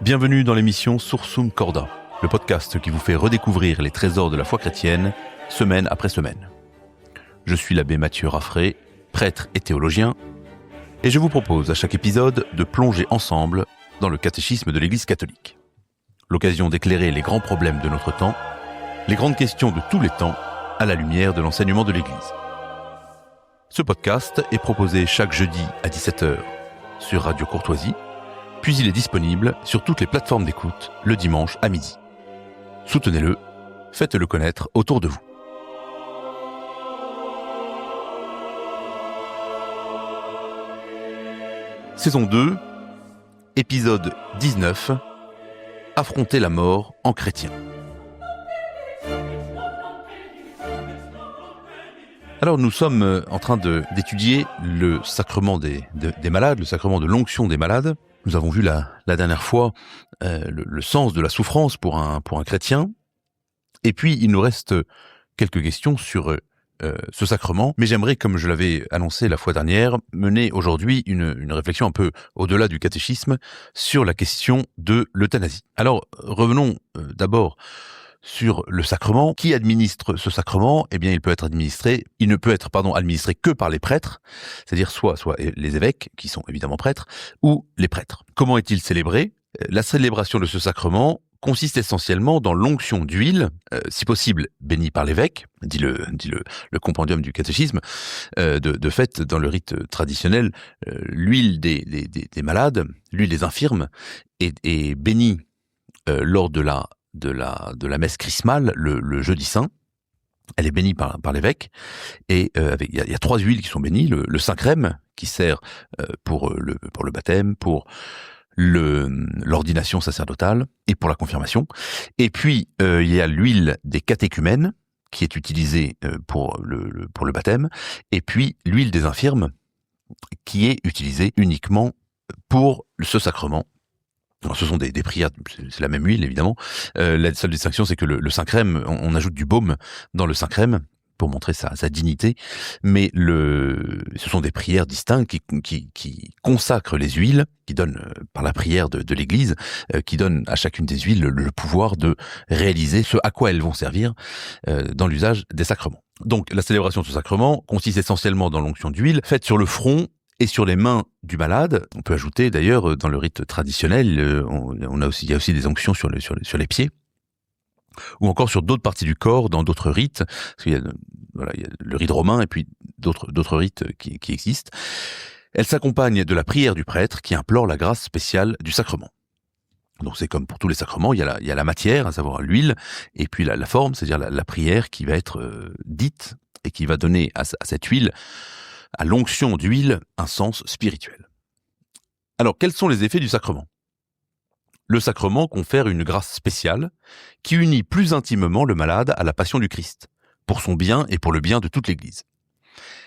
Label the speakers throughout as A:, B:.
A: Bienvenue dans l'émission Sursum Corda, le podcast qui vous fait redécouvrir les trésors de la foi chrétienne, semaine après semaine. Je suis l'abbé Mathieu Raffray, prêtre et théologien, et je vous propose à chaque épisode de plonger ensemble dans le catéchisme de l'Église catholique. L'occasion d'éclairer les grands problèmes de notre temps, les grandes questions de tous les temps, à la lumière de l'enseignement de l'Église. Ce podcast est proposé chaque jeudi à 17h sur Radio Courtoisie, puis il est disponible sur toutes les plateformes d'écoute le dimanche à midi. Soutenez-le, faites-le connaître autour de vous. Saison 2, épisode 19, Affronter la mort en chrétien. Alors nous sommes en train d'étudier le sacrement des malades, le sacrement de l'onction des malades. Nous avons vu la dernière fois le sens de la souffrance pour un chrétien. Et puis il nous reste quelques questions sur ce sacrement. Mais j'aimerais, comme je l'avais annoncé la fois dernière, mener aujourd'hui une réflexion un peu au-delà du catéchisme sur la question de l'euthanasie. Alors revenons d'abord sur le sacrement. Qui administre ce sacrement? Eh bien, il ne peut être administré que par les prêtres, c'est-à-dire soit les évêques, qui sont évidemment prêtres, ou les prêtres. Comment est-il célébré? La célébration de ce sacrement consiste essentiellement dans l'onction d'huile, si possible bénie par l'évêque, dit le compendium du catéchisme. De fait, dans le rite traditionnel, l'huile des malades, l'huile des infirmes, est bénie lors de la messe chrismale, le jeudi saint. Elle est bénie par l'évêque, et il y a 3 huiles qui sont bénies. Le Saint-Crème, qui sert pour le baptême, pour l'ordination sacerdotale et pour la confirmation. Et puis il y a l'huile des catéchumènes, qui est utilisée pour le baptême, et puis l'huile des infirmes, qui est utilisée uniquement pour ce sacrement. Alors, ce sont des prières, c'est la même huile évidemment. La seule distinction, c'est que le Saint-Crème, on ajoute du baume dans le Saint-Crème pour montrer sa dignité, mais ce sont des prières distinctes qui consacrent les huiles, qui donnent par la prière de l'Église, qui donnent à chacune des huiles le pouvoir de réaliser ce à quoi elles vont servir dans l'usage des sacrements. Donc la célébration de ce sacrement consiste essentiellement dans l'onction d'huile, faite sur le front et sur les mains du malade. On peut ajouter d'ailleurs dans le rite traditionnel, il y a aussi des onctions sur les pieds, ou encore sur d'autres parties du corps dans d'autres rites. Parce qu'il y a le rite romain et puis d'autres rites qui existent. Elle s'accompagne de la prière du prêtre qui implore la grâce spéciale du sacrement. Donc c'est comme pour tous les sacrements, il y a la matière, à savoir l'huile, et puis la forme, c'est-à-dire la prière qui va être dite et qui va donner à cette huile, à l'onction d'huile, un sens spirituel. Alors, quels sont les effets du sacrement? Le sacrement confère une grâce spéciale qui unit plus intimement le malade à la passion du Christ, pour son bien et pour le bien de toute l'Église.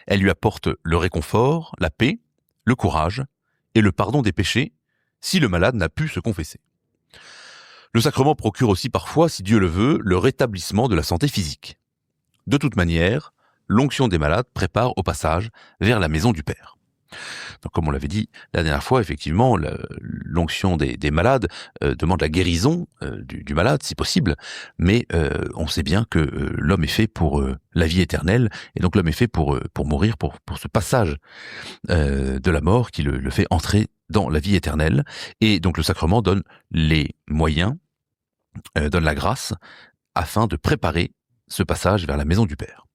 A: Elle lui apporte le réconfort, la paix, le courage et le pardon des péchés si le malade n'a pu se confesser. Le sacrement procure aussi parfois, si Dieu le veut, le rétablissement de la santé physique. De toute manière, l'onction des malades prépare au passage vers la maison du Père. Donc, comme on l'avait dit la dernière fois, effectivement, l'onction des malades demande la guérison du malade, si possible, mais on sait bien que l'homme est fait pour la vie éternelle, et donc l'homme est fait pour mourir, pour ce passage de la mort qui le fait entrer dans la vie éternelle. Et donc le sacrement donne les moyens, donne la grâce, afin de préparer ce passage vers la maison du Père.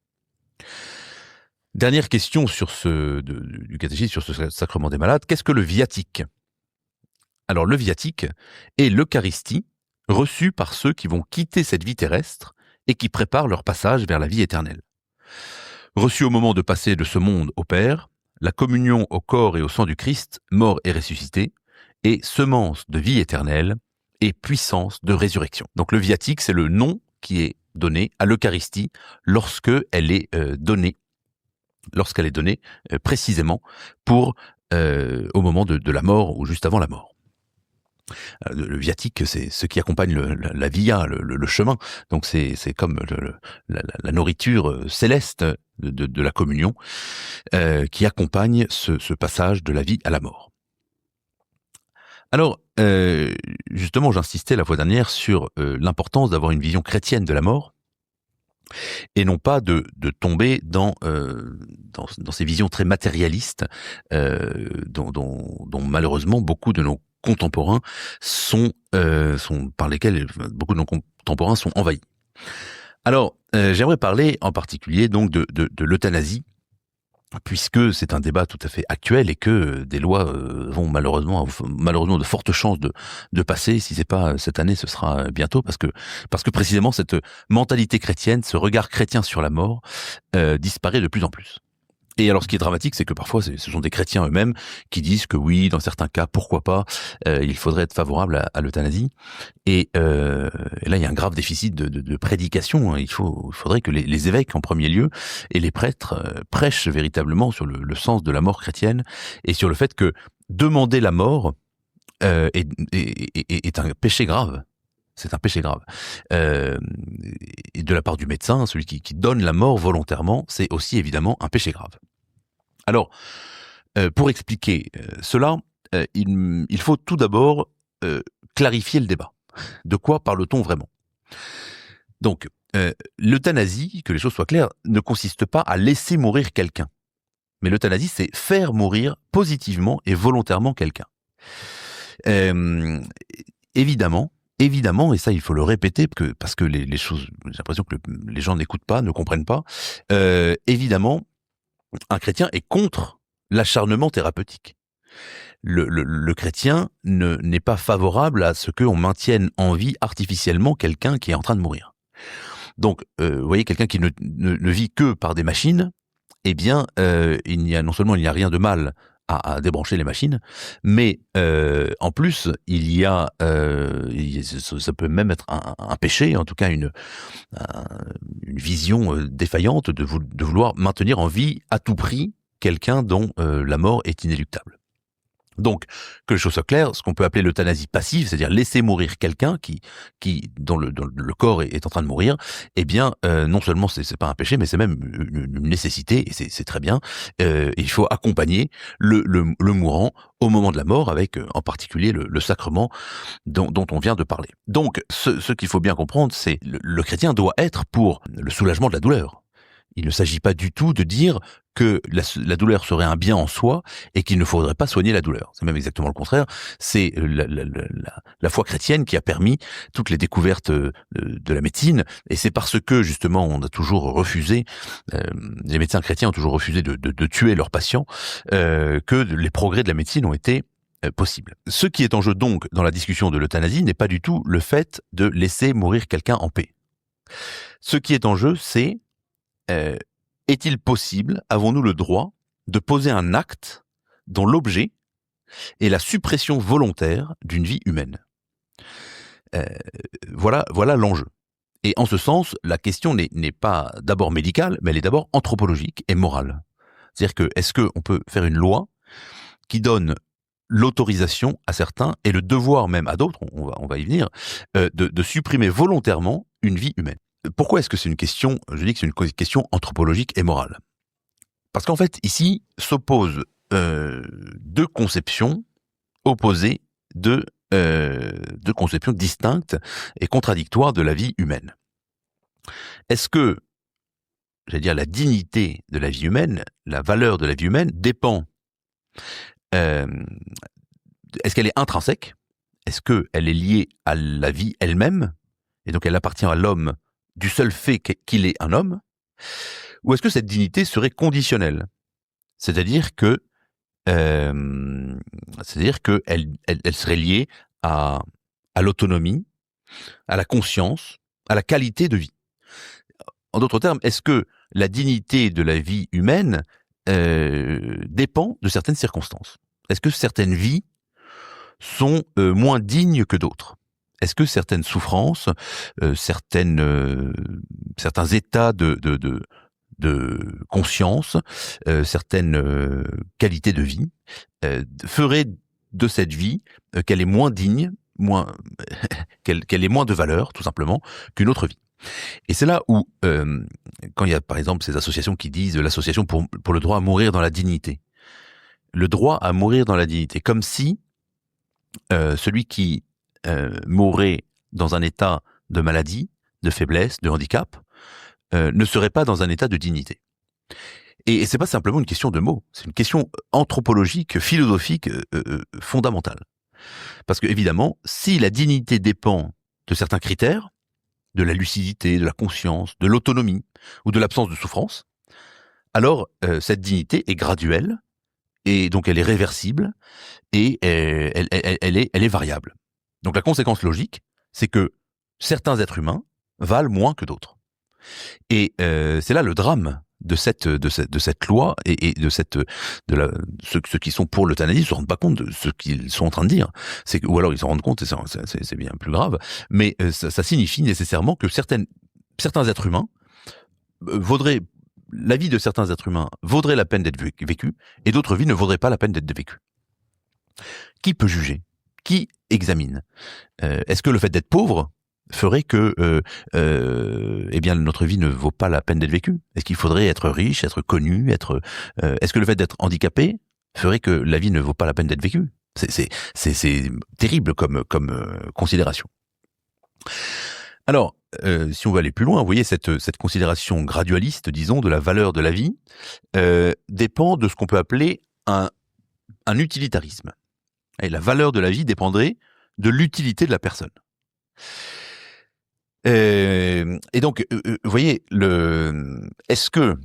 A: Dernière question du catéchisme sur ce sacrement des malades. Qu'est-ce que le viatique? Alors le viatique est l'Eucharistie reçue par ceux qui vont quitter cette vie terrestre et qui préparent leur passage vers la vie éternelle. Reçue au moment de passer de ce monde au Père, la communion au corps et au sang du Christ, mort et ressuscité, est semence de vie éternelle et puissance de résurrection. Donc le viatique, c'est le nom qui est donné à l'Eucharistie lorsqu'elle est donnée précisément pour au moment de la mort ou juste avant la mort. Le viatique, c'est ce qui accompagne la via, le chemin. Donc c'est comme la nourriture céleste de la communion qui accompagne ce passage de la vie à la mort. Alors, justement, j'insistais la fois dernière sur l'importance d'avoir une vision chrétienne de la mort, et non pas de tomber dans ces visions très matérialistes dont malheureusement beaucoup de nos contemporains sont par lesquels beaucoup de nos contemporains sont envahis. Alors, j'aimerais parler en particulier donc de l'euthanasie, puisque c'est un débat tout à fait actuel et que des lois vont malheureusement de fortes chances de passer. Si c'est pas cette année, ce sera bientôt, parce que précisément cette mentalité chrétienne, ce regard chrétien sur la mort disparaît de plus en plus. Et alors, ce qui est dramatique, c'est que parfois, ce sont des chrétiens eux-mêmes qui disent que oui, dans certains cas, pourquoi pas, il faudrait être favorable à l'euthanasie. Et là, il y a un grave déficit de prédication. Il faudrait que les évêques, en premier lieu, et les prêtres prêchent véritablement sur le sens de la mort chrétienne et sur le fait que demander la mort est un péché grave. C'est un péché grave. Et de la part du médecin, celui qui donne la mort volontairement, c'est aussi évidemment un péché grave. Alors, pour expliquer cela, il faut tout d'abord clarifier le débat. De quoi parle-t-on vraiment ? Donc, l'euthanasie, que les choses soient claires, ne consiste pas à laisser mourir quelqu'un. Mais l'euthanasie, c'est faire mourir positivement et volontairement quelqu'un. Évidemment, et ça il faut le répéter parce que les choses, j'ai l'impression que les gens n'écoutent pas, ne comprennent pas. Évidemment, un chrétien est contre l'acharnement thérapeutique. Le chrétien n'est pas favorable à ce qu'on maintienne en vie artificiellement quelqu'un qui est en train de mourir. Donc, vous voyez, quelqu'un qui ne vit que par des machines, eh bien, non seulement il n'y a rien de mal à débrancher les machines, mais en plus, ça peut même être un péché, en tout cas une vision défaillante de vouloir maintenir en vie à tout prix quelqu'un dont la mort est inéluctable. Donc, que les choses soient claires, ce qu'on peut appeler l'euthanasie passive, c'est-à-dire laisser mourir quelqu'un dont le corps est en train de mourir, eh bien, non seulement c'est pas un péché, mais c'est même une nécessité, et c'est très bien. Il faut accompagner le mourant au moment de la mort, avec en particulier le sacrement dont on vient de parler. Donc, ce qu'il faut bien comprendre, c'est le chrétien doit être pour le soulagement de la douleur. Il ne s'agit pas du tout de dire que la douleur serait un bien en soi et qu'il ne faudrait pas soigner la douleur. C'est même exactement le contraire. C'est la foi chrétienne qui a permis toutes les découvertes de la médecine, et c'est parce que justement on a toujours refusé, les médecins chrétiens ont toujours refusé de tuer leurs patients, que les progrès de la médecine ont été possibles. Ce qui est en jeu donc dans la discussion de l'euthanasie n'est pas du tout le fait de laisser mourir quelqu'un en paix. Ce qui est en jeu, c'est est-il possible, avons-nous le droit de poser un acte dont l'objet est la suppression volontaire d'une vie humaine ? Voilà l'enjeu. Et en ce sens, la question n'est pas d'abord médicale, mais elle est d'abord anthropologique et morale. C'est-à-dire que, est-ce qu'on peut faire une loi qui donne l'autorisation à certains, et le devoir même à d'autres, on va y venir, de supprimer volontairement une vie humaine ? Pourquoi est-ce que c'est une question, je dis que c'est une question anthropologique et morale ? Parce qu'en fait, ici, s'opposent deux conceptions opposées, deux conceptions distinctes et contradictoires de la vie humaine. Est-ce que, la dignité de la vie humaine, la valeur de la vie humaine dépend, est-ce qu'elle est intrinsèque ? Est-ce qu'elle est liée à la vie elle-même ? Et donc elle appartient à l'homme du seul fait qu'il est un homme, ou est-ce que cette dignité serait conditionnelle ? C'est-à-dire que elle serait liée à l'autonomie, à la conscience, à la qualité de vie. En d'autres termes, est-ce que la dignité de la vie humaine dépend de certaines circonstances ? Est-ce que certaines vies sont moins dignes que d'autres ? Est-ce que certaines souffrances, certains états de conscience, certaines qualités de vie feraient de cette vie qu'elle est moins digne, qu'elle ait moins de valeur, tout simplement, qu'une autre vie. Et c'est là où, quand il y a par exemple ces associations qui disent l'association pour le droit à mourir dans la dignité, le droit à mourir dans la dignité, comme si celui qui mourrait dans un état de maladie, de faiblesse, de handicap, ne serait pas dans un état de dignité. Et c'est pas simplement une question de mots, c'est une question anthropologique, philosophique, fondamentale. Parce que évidemment, si la dignité dépend de certains critères, de la lucidité, de la conscience, de l'autonomie ou de l'absence de souffrance, alors cette dignité est graduelle et donc elle est réversible et elle est variable. Donc la conséquence logique, c'est que certains êtres humains valent moins que d'autres. Et c'est là le drame de cette loi et ceux qui sont pour l'euthanasie se rendent pas compte de ce qu'ils sont en train de dire. Ou alors ils s'en rendent compte et c'est bien plus grave. Mais ça signifie nécessairement que certains êtres humains la vie de certains êtres humains vaudrait la peine d'être vécue et d'autres vies ne vaudraient pas la peine d'être vécues. Qui peut juger? Qui examine? Est-ce que le fait d'être pauvre ferait que eh bien notre vie ne vaut pas la peine d'être vécue? Est-ce qu'il faudrait être riche, être connu, est-ce que le fait d'être handicapé ferait que la vie ne vaut pas la peine d'être vécue? C'est terrible comme considération. Alors, si on veut aller plus loin, vous voyez, cette considération gradualiste, disons, de la valeur de la vie, dépend de ce qu'on peut appeler un utilitarisme. Et la valeur de la vie dépendrait de l'utilité de la personne. Et donc, vous voyez, est-ce que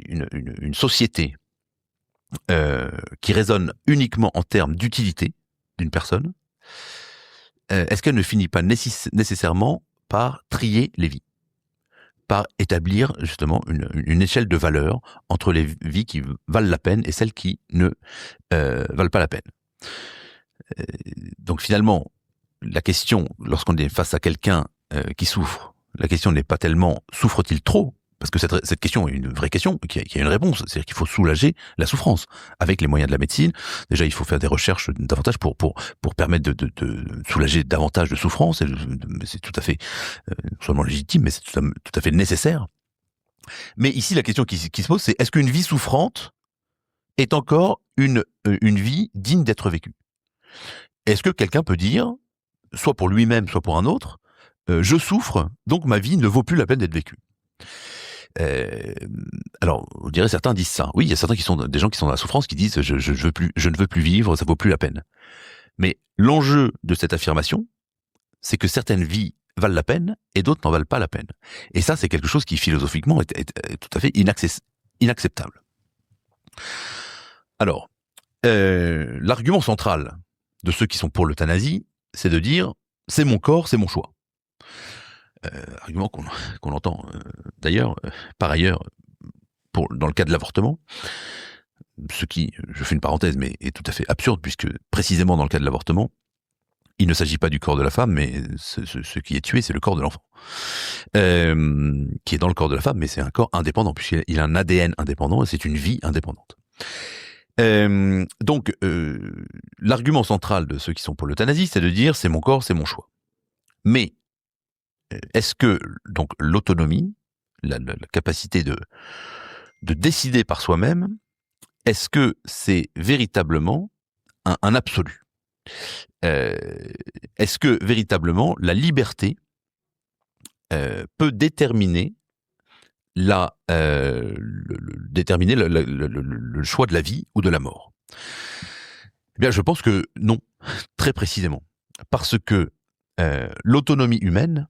A: une société qui raisonne uniquement en termes d'utilité d'une personne, est-ce qu'elle ne finit pas nécessairement par trier les vies, par établir justement une échelle de valeur entre les vies qui valent la peine et celles qui ne valent pas la peine? Donc finalement, la question, lorsqu'on est face à quelqu'un qui souffre, la question n'est pas tellement souffre-t-il trop, parce que cette question est une vraie question qui a une réponse, c'est-à-dire qu'il faut soulager la souffrance avec les moyens de la médecine. Déjà, il faut faire des recherches davantage pour permettre de soulager davantage de souffrance, et c'est tout à fait non seulement légitime, mais c'est tout à fait nécessaire. Mais ici, la question qui se pose, c'est est-ce qu'une vie souffrante est encore une vie digne d'être vécue? Est-ce que quelqu'un peut dire, soit pour lui-même, soit pour un autre, je souffre, donc ma vie ne vaut plus la peine d'être vécue? Alors, on dirait certains disent ça. Oui, il y a certains des gens qui sont dans la souffrance qui disent je ne veux plus vivre, ça vaut plus la peine. Mais l'enjeu de cette affirmation, c'est que certaines vies valent la peine et d'autres n'en valent pas la peine. Et ça, c'est quelque chose qui philosophiquement est tout à fait inacceptable. Alors, l'argument central de ceux qui sont pour l'euthanasie, c'est de dire c'est mon corps, c'est mon choix. Argument qu'on entend d'ailleurs, par ailleurs, dans le cas de l'avortement, ce qui, je fais une parenthèse, mais est tout à fait absurde, puisque précisément dans le cas de l'avortement, il ne s'agit pas du corps de la femme, mais ce qui est tué, c'est le corps de l'enfant, qui est dans le corps de la femme, mais c'est un corps indépendant, puisqu'il a un ADN indépendant, et c'est une vie indépendante. Donc, l'argument central de ceux qui sont pour l'euthanasie, c'est de dire c'est mon corps, c'est mon choix. Mais est-ce que donc l'autonomie, la capacité de décider par soi-même, est-ce que c'est véritablement un absolu? Est-ce que véritablement la liberté peut déterminer le choix de la vie ou de la mort? Eh bien, je pense que non, très précisément, parce que l'autonomie humaine,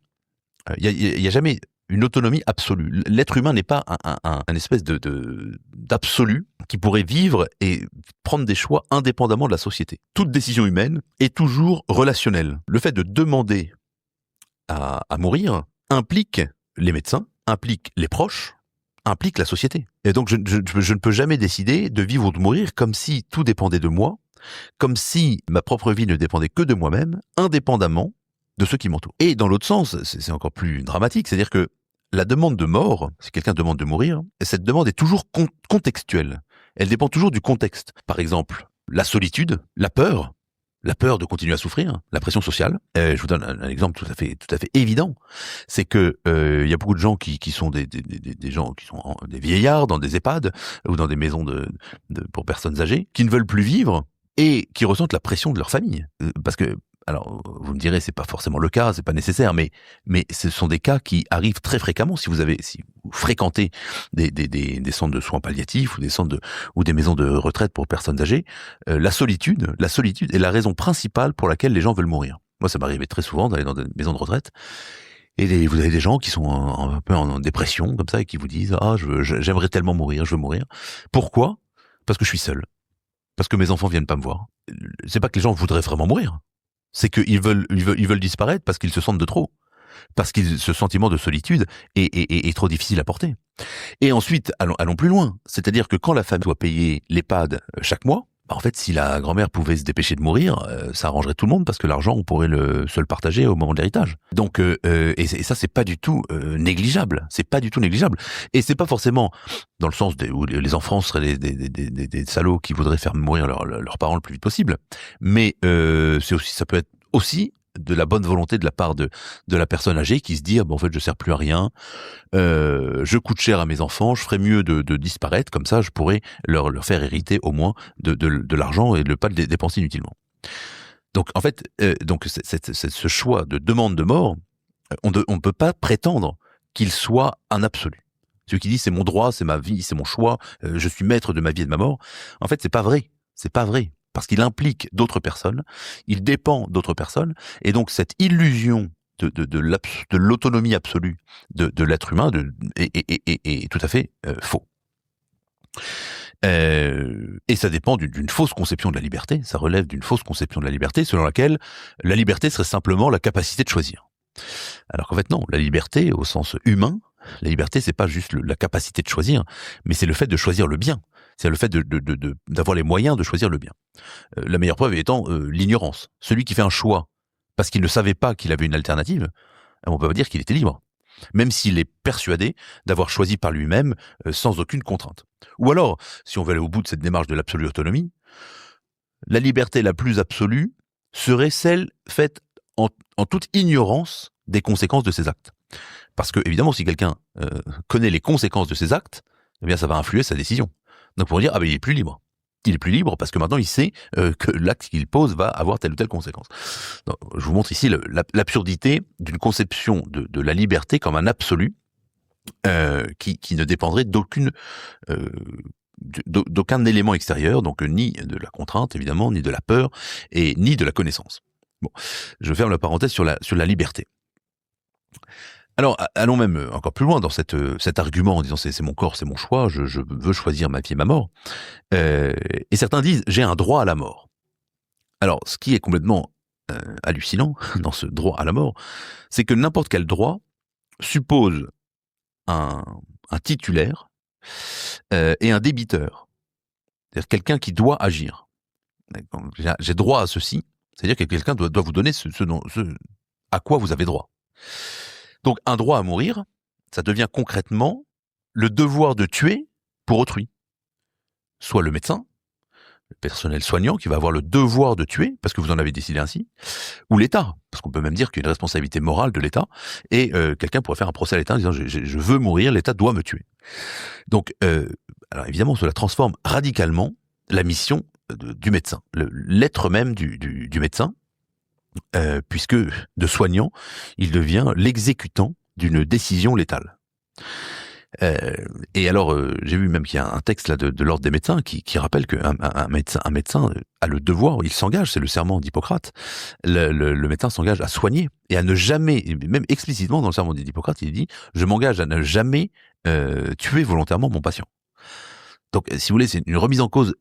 A: il y a jamais une autonomie absolue. L'être humain n'est pas un espèce d'absolu qui pourrait vivre et prendre des choix indépendamment de la société. Toute décision humaine est toujours relationnelle. Le fait de demander à mourir implique les médecins, implique les proches, implique la société. Et donc je ne peux jamais décider de vivre ou de mourir comme si tout dépendait de moi, comme si ma propre vie ne dépendait que de moi-même, indépendamment de ceux qui m'entourent. Et dans l'autre sens, c'est encore plus dramatique, c'est-à-dire que la demande de mort, si quelqu'un demande de mourir, cette demande est toujours contextuelle. Elle dépend toujours du contexte. Par exemple, la solitude, la peur de continuer à souffrir, la pression sociale. Je vous donne un exemple tout à fait évident, c'est que il y a beaucoup de gens qui sont des gens qui sont des vieillards dans des EHPAD ou dans des maisons pour personnes âgées, qui ne veulent plus vivre et qui ressentent la pression de leur famille. Parce que, alors, vous me direz, c'est pas forcément le cas, c'est pas nécessaire, mais ce sont des cas qui arrivent très fréquemment. Si vous fréquentez des centres de soins palliatifs ou ou des maisons de retraite pour personnes âgées, la solitude est la raison principale pour laquelle les gens veulent mourir. Moi, ça m'arrivait très souvent d'aller dans des maisons de retraite. Et vous avez des gens qui sont un peu en dépression, comme ça, et qui vous disent, j'aimerais tellement mourir, je veux mourir. Pourquoi? Parce que je suis seul. Parce que mes enfants viennent pas me voir. C'est pas que les gens voudraient vraiment mourir. C'est qu'ils veulent disparaître parce qu'ils se sentent de trop. Parce que ce sentiment de solitude est trop difficile à porter. Et ensuite, allons plus loin. C'est-à-dire que quand la famille doit payer l'EHPAD chaque mois, en fait, si la grand-mère pouvait se dépêcher de mourir, ça arrangerait tout le monde parce que l'argent, on pourrait se le partager au moment de l'héritage. Donc, et ça, c'est pas du tout négligeable. C'est pas du tout négligeable. Et c'est pas forcément dans le sens où les enfants seraient des salauds qui voudraient faire mourir leurs parents le plus vite possible. Mais ça peut être aussi de la bonne volonté de la part de la personne âgée qui se dit en fait je sers plus à rien, je coûte cher à mes enfants, je ferais mieux de disparaître, comme ça je pourrais leur faire hériter au moins de l'argent et de ne pas le dépenser inutilement. Donc en fait, ce choix de demande de mort, on ne peut pas prétendre qu'il soit un absolu. Celui qui dit c'est mon droit, c'est ma vie, c'est mon choix, je suis maître de ma vie et de ma mort, en fait c'est pas vrai. C'est pas vrai. Parce qu'il implique d'autres personnes, il dépend d'autres personnes, et donc cette illusion de l'autonomie absolue de l'être humain est tout à fait faux. Et ça dépend d'une fausse conception de la liberté, ça relève d'une fausse conception de la liberté, selon laquelle la liberté serait simplement la capacité de choisir. Alors qu'en fait non, la liberté au sens humain, la liberté c'est pas juste la capacité de choisir, mais c'est le fait de choisir le bien. C'est le fait d'avoir les moyens de choisir le bien. La meilleure preuve étant l'ignorance. Celui qui fait un choix parce qu'il ne savait pas qu'il avait une alternative, on peut pas dire qu'il était libre. Même s'il est persuadé d'avoir choisi par lui-même sans aucune contrainte. Ou alors, si on veut aller au bout de cette démarche de l'absolue autonomie, la liberté la plus absolue serait celle faite en toute ignorance des conséquences de ses actes. Parce que, évidemment, si quelqu'un connaît les conséquences de ses actes, eh bien, ça va influer sa décision. Donc, pour dire, il est plus libre. Il est plus libre parce que maintenant, il sait que l'acte qu'il pose va avoir telle ou telle conséquence. Donc, je vous montre ici l'absurdité d'une conception de la liberté comme un absolu qui ne dépendrait d'aucun élément extérieur, donc ni de la contrainte, évidemment, ni de la peur, et ni de la connaissance. Bon, je ferme la parenthèse sur la liberté. Alors, allons même encore plus loin dans cet argument en disant c'est mon corps, c'est mon choix, je veux choisir ma vie et ma mort. Et certains disent j'ai un droit à la mort. Alors, ce qui est complètement hallucinant dans ce droit à la mort, c'est que n'importe quel droit suppose un titulaire et un débiteur. C'est-à-dire quelqu'un qui doit agir. J'ai droit à ceci, c'est-à-dire que quelqu'un doit vous donner ce à quoi vous avez droit. Donc un droit à mourir, ça devient concrètement le devoir de tuer pour autrui. Soit le médecin, le personnel soignant qui va avoir le devoir de tuer, parce que vous en avez décidé ainsi, ou l'État, parce qu'on peut même dire qu'il y a une responsabilité morale de l'État, et quelqu'un pourrait faire un procès à l'État en disant je veux mourir, l'État doit me tuer. Donc, alors évidemment, cela transforme radicalement la mission du médecin, l'être même du médecin, puisque de soignant, il devient l'exécutant d'une décision létale. Et alors, j'ai vu même qu'il y a un texte là de l'ordre des médecins qui rappelle qu'un médecin a le devoir, il s'engage, c'est le serment d'Hippocrate, le médecin s'engage à soigner et à ne jamais, même explicitement dans le serment d'Hippocrate, il dit « je m'engage à ne jamais tuer volontairement mon patient ». Donc, si vous voulez, c'est une remise en cause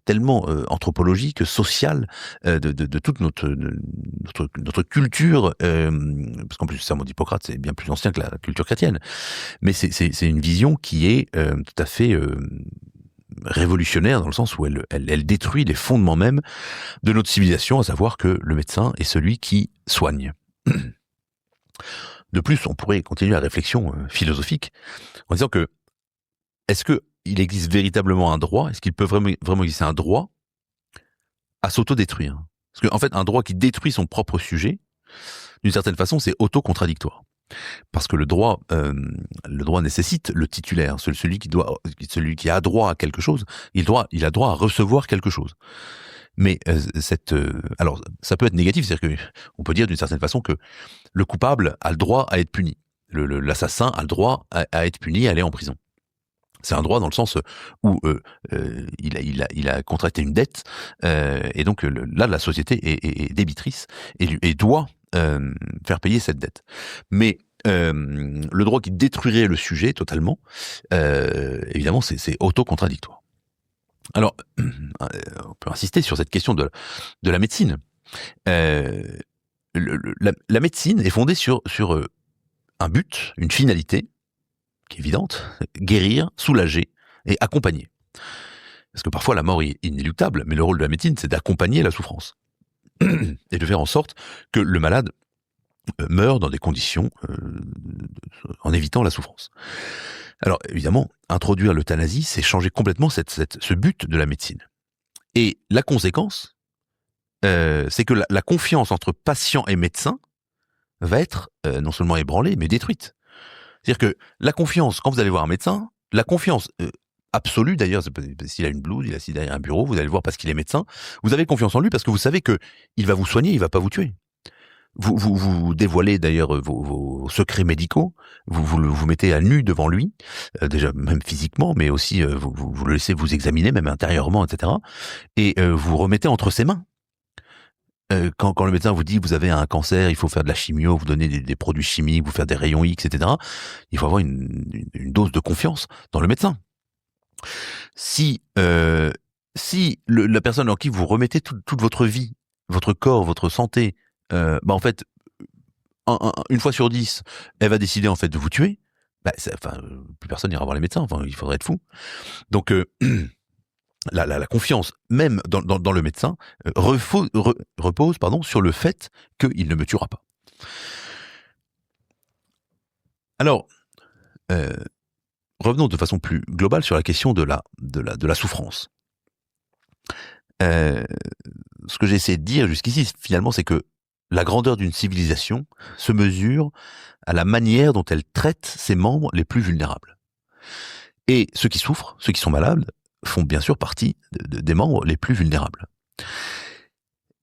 A: tellement anthropologique, sociale, de toute notre culture, parce qu'en plus, le serment d'Hippocrate, c'est bien plus ancien que la culture chrétienne. Mais c'est une vision qui est tout à fait révolutionnaire, dans le sens où elle détruit les fondements même de notre civilisation, à savoir que le médecin est celui qui soigne. De plus, on pourrait continuer la réflexion philosophique en disant que est-ce qu'il existe véritablement un droit? Est-ce qu'il peut vraiment exister un droit à s'auto-détruire? Parce qu'en fait, un droit qui détruit son propre sujet, d'une certaine façon, c'est auto-contradictoire. Parce que le droit nécessite le titulaire, celui qui a droit à quelque chose, il a droit à recevoir quelque chose. Mais alors, ça peut être négatif, c'est-à-dire que on peut dire d'une certaine façon que le coupable a le droit à être puni. L'assassin a le droit à être puni, à aller en prison. C'est un droit dans le sens où il a contracté une dette, et donc là, la société est débitrice et doit faire payer cette dette. Mais le droit qui détruirait le sujet totalement, évidemment, c'est auto-contradictoire. Alors, on peut insister sur cette question de la médecine. La médecine est fondée sur un but, une finalité, qui est évidente, guérir, soulager et accompagner. Parce que parfois la mort est inéluctable, mais le rôle de la médecine, c'est d'accompagner la souffrance. Et de faire en sorte que le malade meure dans des conditions en évitant la souffrance. Alors évidemment, introduire l'euthanasie, c'est changer complètement ce but de la médecine. Et la conséquence, c'est que la confiance entre patient et médecin va être non seulement ébranlée, mais détruite. C'est-à-dire que la confiance, quand vous allez voir un médecin, la confiance absolue, d'ailleurs, s'il a une blouse, il est assis derrière un bureau, vous allez le voir parce qu'il est médecin, vous avez confiance en lui parce que vous savez que il va vous soigner, il va pas vous tuer. Vous dévoilez d'ailleurs vos secrets médicaux, vous mettez à nu devant lui, déjà même physiquement, mais aussi vous le laissez vous examiner, même intérieurement, etc. Et vous remettez entre ses mains. Quand le médecin vous dit vous avez un cancer, il faut faire de la chimio, vous donner des produits chimiques, vous faire des rayons X, etc. Il faut avoir une dose de confiance dans le médecin. Si la personne en qui vous remettez toute votre vie, votre corps, votre santé, en fait, une fois sur 10, elle va décider en fait de vous tuer, plus personne n'ira voir les médecins, il faudrait être fou. Donc la confiance, même dans le médecin, repose sur le fait qu'il ne me tuera pas. Alors, revenons de façon plus globale sur la question de la souffrance. Ce que j'ai essayé de dire jusqu'ici, finalement, c'est que la grandeur d'une civilisation se mesure à la manière dont elle traite ses membres les plus vulnérables. Et ceux qui souffrent, ceux qui sont malades, font bien sûr partie des membres les plus vulnérables.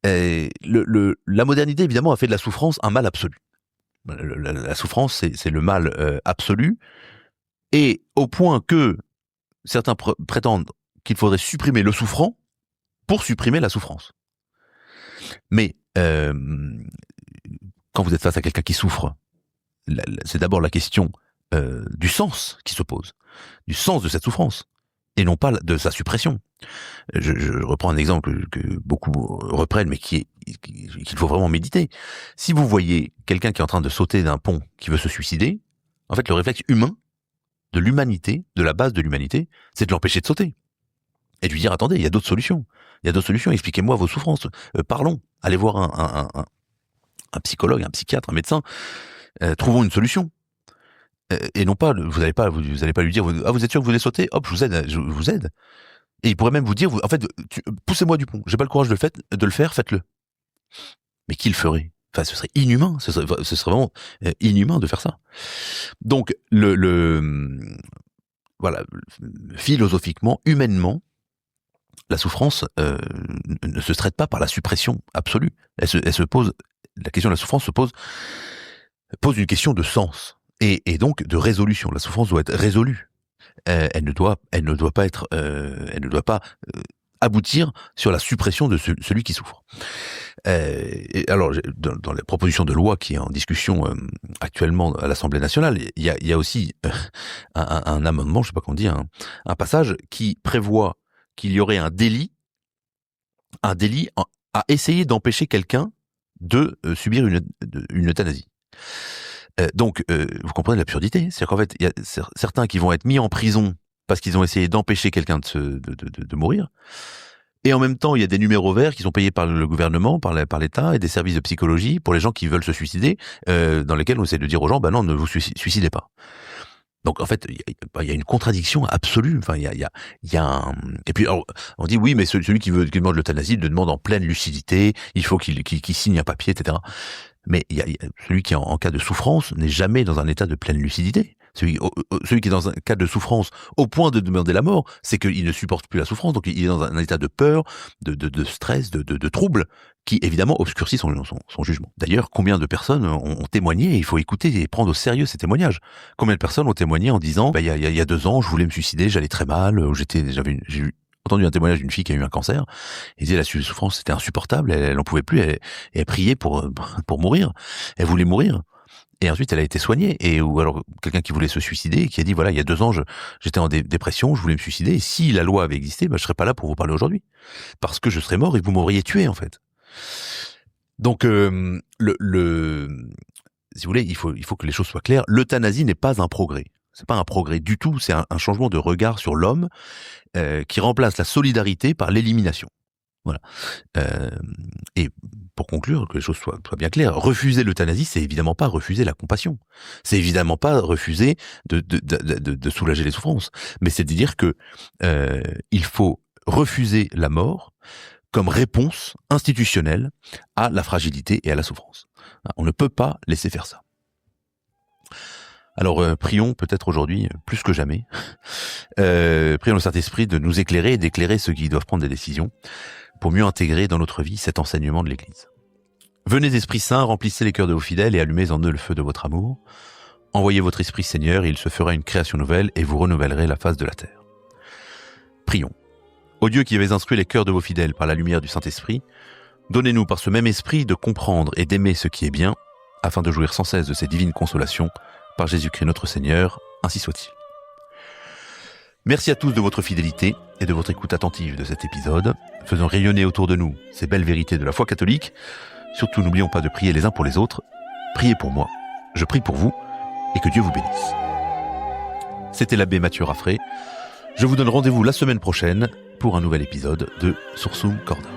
A: Et la modernité, évidemment, a fait de la souffrance un mal absolu. La souffrance, c'est le mal absolu, et au point que certains prétendent qu'il faudrait supprimer le souffrant pour supprimer la souffrance. Mais quand vous êtes face à quelqu'un qui souffre, c'est d'abord la question du sens qui se pose, du sens de cette souffrance, et non pas de sa suppression. Je reprends un exemple que beaucoup reprennent, mais qu'il faut vraiment méditer. Si vous voyez quelqu'un qui est en train de sauter d'un pont, qui veut se suicider, en fait, le réflexe humain de l'humanité, de la base de l'humanité, c'est de l'empêcher de sauter. Et de lui dire, attendez, il y a d'autres solutions. Il y a d'autres solutions, expliquez-moi vos souffrances. Parlons, allez voir un psychologue, un psychiatre, un médecin. Trouvons une solution. Et non pas, vous n'allez pas lui dire, vous êtes sûr que vous voulez sauter? Hop, je vous aide. Et il pourrait même vous dire, en fait, poussez-moi du pont. J'ai pas le courage de le faire, faites-le. Mais qui le ferait? Enfin, ce serait inhumain. Ce serait vraiment inhumain de faire ça. Donc, voilà, philosophiquement, humainement, la souffrance ne se traite pas par la suppression absolue. La question de la souffrance pose une question de sens et donc de résolution. La souffrance doit être résolue. Elle ne doit pas aboutir sur la suppression de celui qui souffre. Et alors, dans la proposition de loi qui est en discussion actuellement à l'Assemblée nationale, il y a aussi un amendement, je sais pas comment dire, un passage qui prévoit qu'il y aurait un délit à essayer d'empêcher quelqu'un de subir une euthanasie. Donc, vous comprenez l'absurdité. C'est-à-dire qu'en fait, il y a certains qui vont être mis en prison parce qu'ils ont essayé d'empêcher quelqu'un de mourir. Et en même temps, il y a des numéros verts qui sont payés par le gouvernement, par l'État, et des services de psychologie pour les gens qui veulent se suicider, dans lesquels on essaie de dire aux gens, non, ne vous suicidez pas. Donc en fait, il y a une contradiction absolue. Enfin, il y a un... Et puis alors, on dit oui, mais celui qui demande l'euthanasie le demande en pleine lucidité. Il faut qu'il signe un papier, etc. Mais celui qui en cas de souffrance n'est jamais dans un état de pleine lucidité. Celui qui est dans un cas de souffrance au point de demander la mort, c'est qu'il ne supporte plus la souffrance, donc il est dans un état de peur, de stress, de trouble, qui évidemment obscurcit son jugement. D'ailleurs, combien de personnes ont témoigné, et il faut écouter et prendre au sérieux ces témoignages. Combien de personnes ont témoigné en disant, il y a 2 ans, je voulais me suicider, j'allais très mal, j'ai entendu un témoignage d'une fille qui a eu un cancer, et disait la souffrance c'était insupportable, elle en pouvait plus, elle priait pour mourir, elle voulait mourir. Et ensuite, elle a été soignée. Ou alors, quelqu'un qui voulait se suicider et qui a dit, voilà, il y a 2 ans, j'étais en dépression, je voulais me suicider. Et si la loi avait existé, je serais pas là pour vous parler aujourd'hui. Parce que je serais mort et vous m'auriez tué, en fait. Donc, si vous voulez, il faut que les choses soient claires. L'euthanasie n'est pas un progrès. C'est pas un progrès du tout. C'est un changement de regard sur l'homme, qui remplace la solidarité par l'élimination. Voilà. Et pour conclure, que les choses soient bien claires, refuser l'euthanasie, c'est évidemment pas refuser la compassion. C'est évidemment pas refuser de soulager les souffrances. Mais c'est de dire que il faut refuser la mort comme réponse institutionnelle à la fragilité et à la souffrance. On ne peut pas laisser faire ça. Alors prions peut-être aujourd'hui, plus que jamais, prions le Saint-Esprit de nous éclairer et d'éclairer ceux qui doivent prendre des décisions pour mieux intégrer dans notre vie cet enseignement de l'Église. Venez Esprit Saint, remplissez les cœurs de vos fidèles et allumez en eux le feu de votre amour. Envoyez votre Esprit Seigneur et il se fera une création nouvelle et vous renouvellerez la face de la terre. Prions. Ô Dieu qui avez instruit les cœurs de vos fidèles par la lumière du Saint-Esprit, donnez-nous par ce même Esprit de comprendre et d'aimer ce qui est bien, afin de jouir sans cesse de ces divines consolations, par Jésus-Christ notre Seigneur, ainsi soit-il. Merci à tous de votre fidélité et de votre écoute attentive de cet épisode. Faisons rayonner autour de nous ces belles vérités de la foi catholique. Surtout, n'oublions pas de prier les uns pour les autres. Priez pour moi, je prie pour vous, et que Dieu vous bénisse. C'était l'abbé Mathieu Raffray. Je vous donne rendez-vous la semaine prochaine pour un nouvel épisode de Sursum Corda.